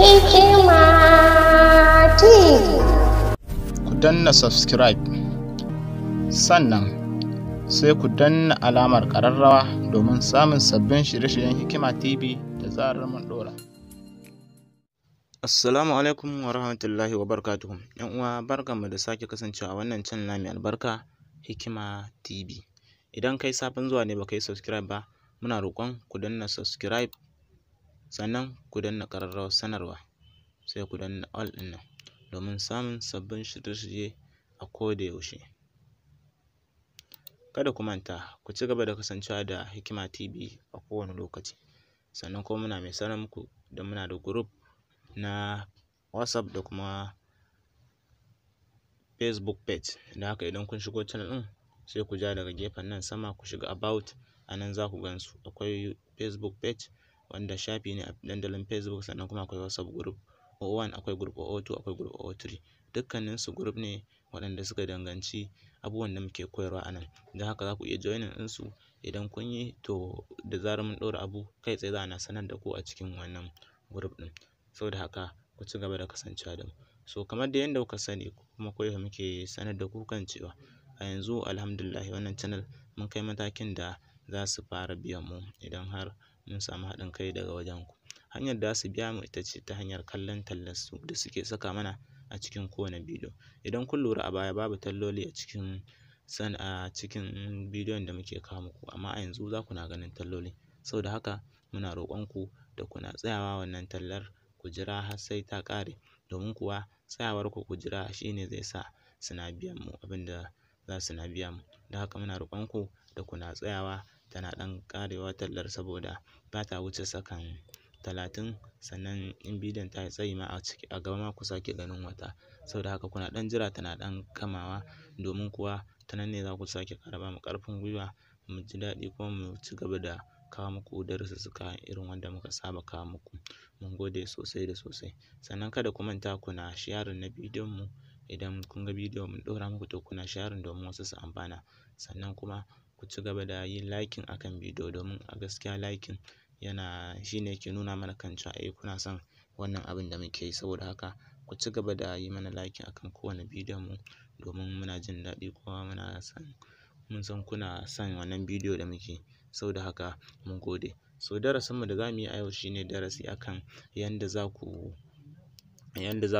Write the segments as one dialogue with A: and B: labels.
A: Hikima TV.
B: Ku danna subscribe, sannan sai ku danna alamar ƙararrawa domin samun sabbin shirye-shiryen Hikima TV da zarar mun ɗora. Assalamu alaikum wa rahmatullahi wa barakatuhu. ‘Yan uwa, barkanmu da sake kasancewa a wannan channel mai albarka Hikima TV. Idan kai sabon zuwa ne baka yi subscribe ba, muna roƙon ku danna subscribe, sannan ku danna ƙararrawar sanarwa, sai ku danna all ɗin nan domin samun sabbin shirye-shirye a koda yaushe. Kada ku manta ku ci gaba da kasancewa da Hikima TV a kowane lokaci. Sannan kuma muna mai sanar muku da muna da group na WhatsApp da kuma Facebook page. Da haka idan kun shigo channel ɗin sai ku ja daga gefen nan sama ku shiga about, a nan za ku gansu. Akwai Facebook page wanda shafi ne a dandalin Facebook, sannan kuma akwai WhatsApp group 01, akwai group 02, akwai group 03. Dukkaninsu group ne waɗanda suka danganci abubuwan da muke koyarwa a nan. Don haka za ku iya joining ɗinsu. Idan kun yi, to da zarar mun ɗora abu kai tsaye za a sanar da ku a cikin wannan group ɗin. Saboda haka ku ci gaba da kasancewa da mu. So kamar da yadda kuka sani kuma koyaushe muke sanar da ku kan cewa a yanzu alhamdulillah wannan channel mun kai matakin da za su fara biyan mu idan har mun samu haɗin kai daga wajen ku. Hanyar da za su biya mu ita ce ta hanyar kallon tallar su da suke saka mana a cikin kowane bidiyo. Idan kun lura a baya babu talloli a cikin bidiyon da muke kawo muku, amma a yanzu za ku na ganin talloli. Saboda haka muna roƙon ku da kuna tsayawa wannan tallar ku jira har sai ta ƙare, domin kuwa tsayawar ku jira shine zai sa suna biyan mu abin da za su na biya mu. Don haka muna roƙon ku da kuna tsayawa tana ɗan ƙarewa tallar, saboda ba ta wuce sakan 30, sannan in bidiyon ta yi tsayi ma a gaba ma ku sake ganin wata. Saboda haka kuna ɗan jira tana ɗan kamawa, domin kuwa ta nan ne za ku sake ƙara ba mu ƙarfin gwiwa mu ji daɗi kuma mu ci gaba da kawo muku darussuka irin wanda muka saba kawo muku. Mun gode sosai da sosai. Sannan kada ku manta kuna sharing na bidiyon mu. Idan kun ga bidiyo mun ɗora muku, to kuna sharing domin wasu su amfana. Sannan kuma ku ci gaba da yin liking akan bidiyo, domin a gaskiya liking shine yake nuna mana kan cewa kuna son wannan abin da muke yi. Saboda haka ku ci gaba da yi mana liking akan kowane bidiyon mu, domin muna jin daɗi kuma mun san kuna son wannan bidiyo da muke. Saboda haka mun gode. So darasin mu da za mu yi a yau shine darasi akan yanda za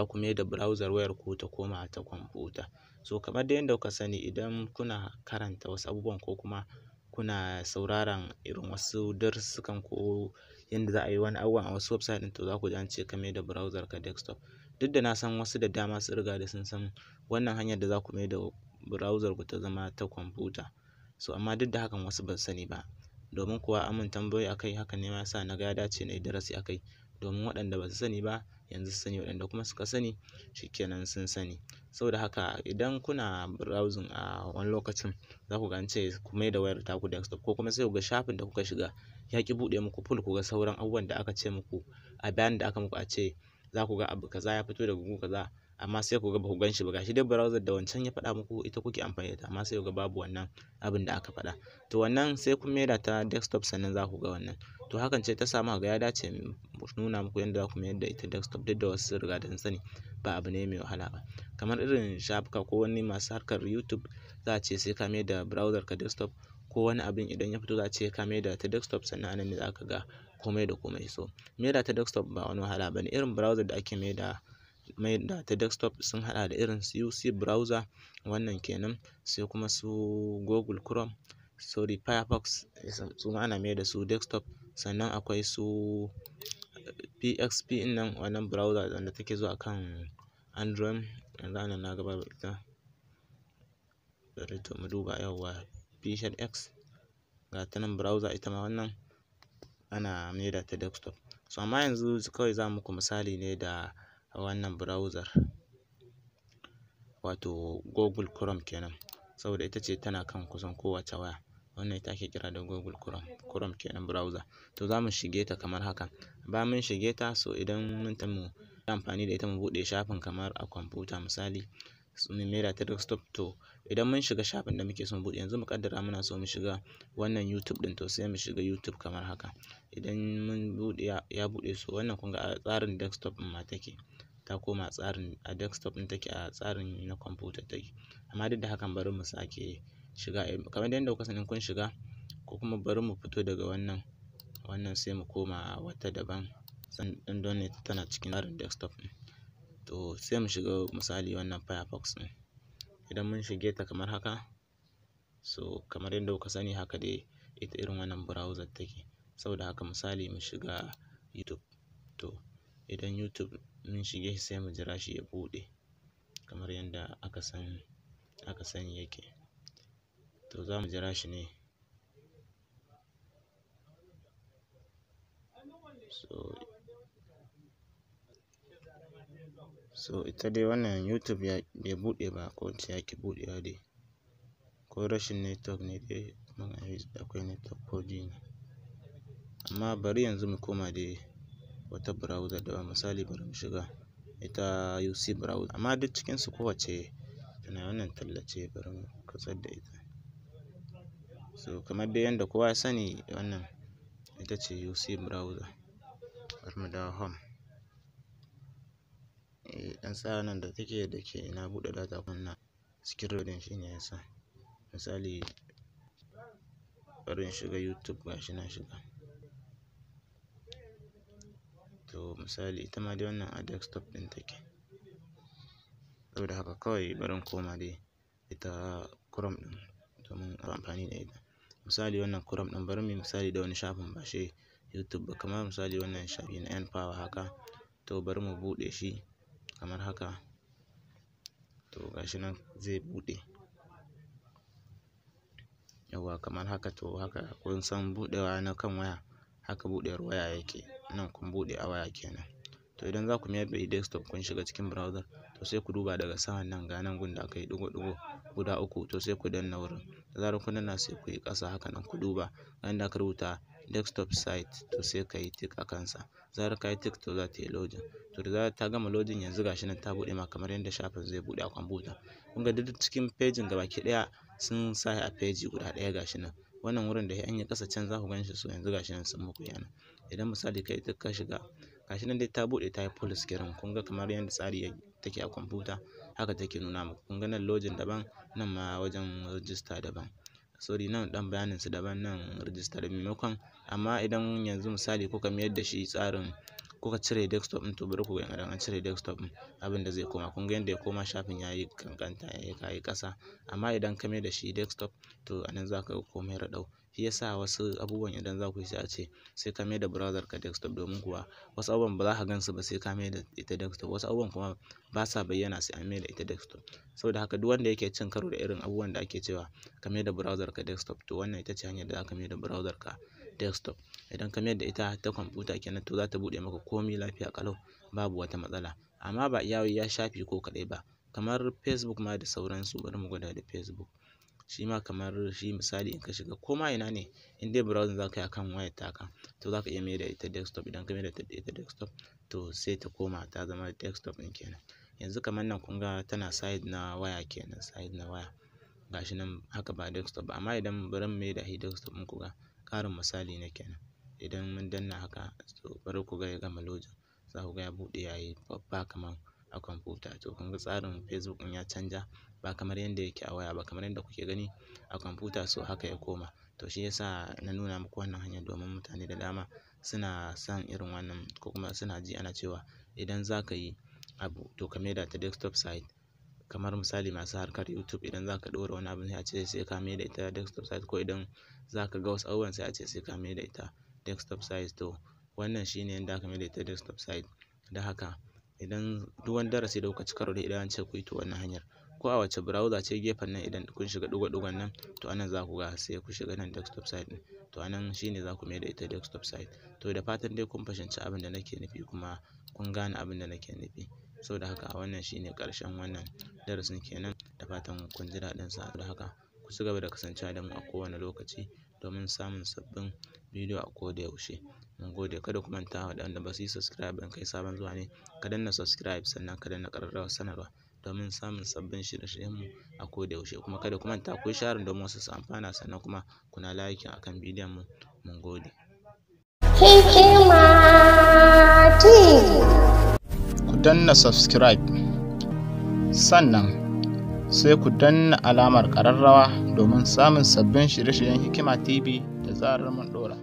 B: ku maida browser wayar ku ta koma ta kwamfuta. So kamar da yadda kuka sani, idan kuna karanta wasu abubuwan ko kuma kuna sauraron irin wasu darussukan ko yanda za a yi wani abubuwan a wasu website ɗin, to za ku ji an ce ka maida browser ka desktop. Duk da na san wasu da dama sun riga da sun san wannan hanyar da za ku maida browser ku ta zama ta kwamfuta. So amma duk da hakan wasu ba su sani ba, domin kuwa an mun tambayoyi akai. Hakan ne ma yasa na ga ya dace na yi darasi akai, domin waɗanda ba su sani ba yanzu su sani, waɗanda kuma suka sani shikenan sun sani. Saboda haka idan kuna browsing a wani lokacin za ku ga an ce ku maida wayar taku desktop, ko kuma sai ku ga shafin da kuka shiga ya ƙi buɗe muku full, ku ga sauran abubuwan da aka ce muku a bayanin da aka muku, a ce za ku ga abu kaza ya fito daga gu kaza, amma sai ku ga ba ku gan shi ba. Gashi dai browser da wancan ya faɗa muku ita kuke amfani da ita, amma sai ku ga babu wannan abin da aka faɗa. To wannan sai kun maida ta desktop sannan za ku ga wannan. To hakan ce ta sa muka ga ya dace mu nuna muku yadda za ku mayar da ita desktop. Duk da wasu sun riga da sun sani, ba abu ne mai wahala ba. Kamar irin shafuka ko wani masu harkar YouTube, za a ce sai ka maida browser ka desktop, ko wani abin idan ya fito za a ce ka maida ta desktop, sannan anan ne za ka ga komai da komai. So maida ta desktop ba wani wahala ba ne. Irin browser da ake maida ta desktop sun haɗa da irin su UC browser, wannan kenan, sai kuma su Google Chrome, Firefox, su ma ana maida su desktop. Sannan akwai su PXP nan, wannan browser wanda take zuwa kan Android. Yanzu anan na gaba ita, bari to mu duba. Yawwa, PZX ga ta nan browser, ita ma wannan ana maida ta desktop. So amma yanzu kawai za mu muku misali ne da wannan browser, wato Google Chrome kenan, saboda ita ce tana kan kusan kowace waya. Wannan ita ake kira da Google Chrome kenan browser. To za mu shige ta kamar haka. Bayan mun shige ta, so idan mun yi amfani da ita mu buɗe shafin kamar a kwamfuta misali, mu maida ta desktop. To idan mun shiga shafin da muke son buɗe, yanzu mu kaddara muna so mu shiga wannan YouTube ɗin, to sai mu shiga YouTube kamar haka. Idan mun buɗe ya buɗe, so wannan kun ga a tsarin desktop ɗin ma take, ta koma tsarin a desktop ɗin take, a tsarin na kwamfuta take. Amma duk da hakan bari mu sake shiga kamar yadda kuka sani kun shiga, ko kuma bari mu fito daga wannan sai mu koma wata daban don tana cikin tsarin desktop ɗin. To sai mu shiga misali wannan Firefox ɗin. Idan mun shige ta kamar haka, so kamar yadda kuka sani haka dai ita irin wannan browser take. Saboda haka misali mu shiga YouTube. To idan YouTube mun shige shi sai mu jira shi ya buɗe kamar yadda aka sani yake. To za mu jira shi ne. So ita dai wannan YouTube bai buɗe ba, ko ince ya ƙi buɗewa dai, ko rashin network ne dai, akwai network ko ne. Amma bari yanzu mu koma dai wata browser daban, misali bari mu shiga ita UC browser. Amma duk cikinsu kowacce tana wannan tallace, bari mu katsar da ita. So kamar dai yadda kowa ya sani, wannan ita ce UC browser. Bari mu dawo home. Dan tsaya nan da take da ke na buɗe data kunna screen loading shine yasa. Misali bari in shiga YouTube, gashi na shiga. To misali ita ma dai wannan a desktop ɗin take. Saboda haka kawai bari in koma dai ita Chrome ɗin domin amfani da ita. Misali wannan Chrome ɗin, bari mu yi misali da wani shafin ba shi YouTube ba, kamar misali wannan shafi na N power haka. To bari mu buɗe shi kamar haka. To gashi nan zai buɗe. Yawwa kamar haka. To haka kun san buɗewa na kan waya, haka buɗewar waya yake. Nan kun buɗe a waya kenan. To idan za ku mayar da desktop kun shiga cikin browser, to sai ku duba daga saman nan ga nan gun da aka yi ɗigo-ɗigo guda uku, to sai ku danna wurin. Da zarar kun danna sai ku yi ƙasa haka nan ku duba ga inda aka rubuta desktop site, to sai ka yi tick a kansa. Da zarar ka yi tick, to za ta yi loading. To da zarar ta gama loading, yanzu gashi nan ta buɗe ma kamar yadda shafin zai buɗe a kwamfuta. Kun ga duk cikin pejin gabaki ɗaya sun sa a peji guda ɗaya gashi nan. Wannan wurin da an yi ƙasa can za ku gan shi, so yanzu gashi nan sun muku yana. Idan misali ka yi tick ka shiga, gashi nan dai ta buɗe ta yi full screen. Kun ga kamar yadda tsari take a kwamfuta, haka take nuna muku. Kun ga nan login daban, nan ma wajen register daban. Sorry, nan ɗan bayanin su daban, nan register da maimakon. Amma idan yanzu misali kuka mayar da shi tsarin, kuka cire desktop ɗin, to bari ku ga idan an cire desktop ɗin abin da zai koma. Kun ga yadda ya koma, shafin ya yi kankanta, ya yi ƙasa. Amma idan ka mayar da shi desktop, to anan za ka ga komai raɗau. Shi yasa wasu abubuwan idan za ku yi sai a ce sai ka mayar da browser ka desktop, domin kuwa wasu abubuwan ba za ka gan su ba sai ka mayar da ita desktop. Wasu abubuwan kuma ba sa bayyana sai an mayar da ita desktop. Saboda haka duk wanda yake cin karo da irin abubuwan da ake cewa ka mayar da browser ka desktop, to wannan ita ce hanyar da za ka mayar da browser ka desktop. Idan ka mayar da ita ta kwamfuta kenan, to za ta buɗe maka komai lafiya ƙalau, babu wata matsala. Amma ba iya shafi ko kaɗai ba, kamar Facebook ma da sauransu. Bari mu gwada da Facebook. Shi ma kamar shi misali in ka shiga koma ina ne, in dai browsing za ka yi akan wayar taka, to za ka iya mayar da ita desktop. Idan ka mayar da ita desktop, to sai ta koma ta zama desktop ɗin kenan. Yanzu kamar nan kun ga tana side na waya kenan, side na waya. Gashi nan haka ba desktop ba. Amma idan bari mu mayar da shi desktop ɗin, ku ga ƙarin misali ne kenan. Idan mun danna haka, to bari ku ga ya gama loading, za ku ga ya buɗe ya yi babba kamar a kwamfuta. To kun ga tsarin Facebook ɗin ya canja, ba kamar yadda yake a waya ba, kamar yadda kuke gani a kwamfuta, so haka ya koma. To shi yasa na nuna muku wannan hanyar, domin mutane da dama suna son irin wannan, ko kuma suna ji ana cewa idan za ka yi abu to ka mayar da ta desktop site. Kamar misali masu harkar YouTube, idan za ka ɗora wani abu sai a ce sai ka mayar da ita desktop site, ko idan za ka ga wasu abubuwan sai a ce sai ka mayar da ita desktop site. To wannan shine yanda aka mayar da ita desktop site. Da haka idan duk wani darasi da kuka ci karo da idan an ce ku yi, to wannan hanyar ko a wace browser ce gefen nan, idan kun shiga ɗigo-ɗigon nan, to anan za ku ga sai ku shiga nan desktop site ɗin. To anan shine za ku mayar da ita desktop site. To da fatan dai kun fahimci abin da nake nufi, kuma kun gane abin da nake nufi. Saboda haka wannan shine ƙarshen wannan darasin kenan. Da fatan kun ji daɗin sa. Da haka ku ci gaba da kasancewa da mu a kowane lokaci domin samun sabbin bidiyo a koda yaushe. Mun gode. Kada ku manta waɗanda ba su yi subscribe ba, in kai sabon zuwa ne, ka danna subscribe, sannan ka danna ƙararrawar sanarwa. domin samun sabbin shirye-shiryenmu a koda yaushe. Kuma kada ku manta ku yi sharing domin wasu su amfana, sannan kuma kuna liking akan bidiyon mu. Mun gode.
A: Hikima TV.
C: Ku danna subscribe, sannan sai ku danna alamar ƙararrawa domin samun sabbin shirye-shiryen Hikima TV da zarar mun ɗora.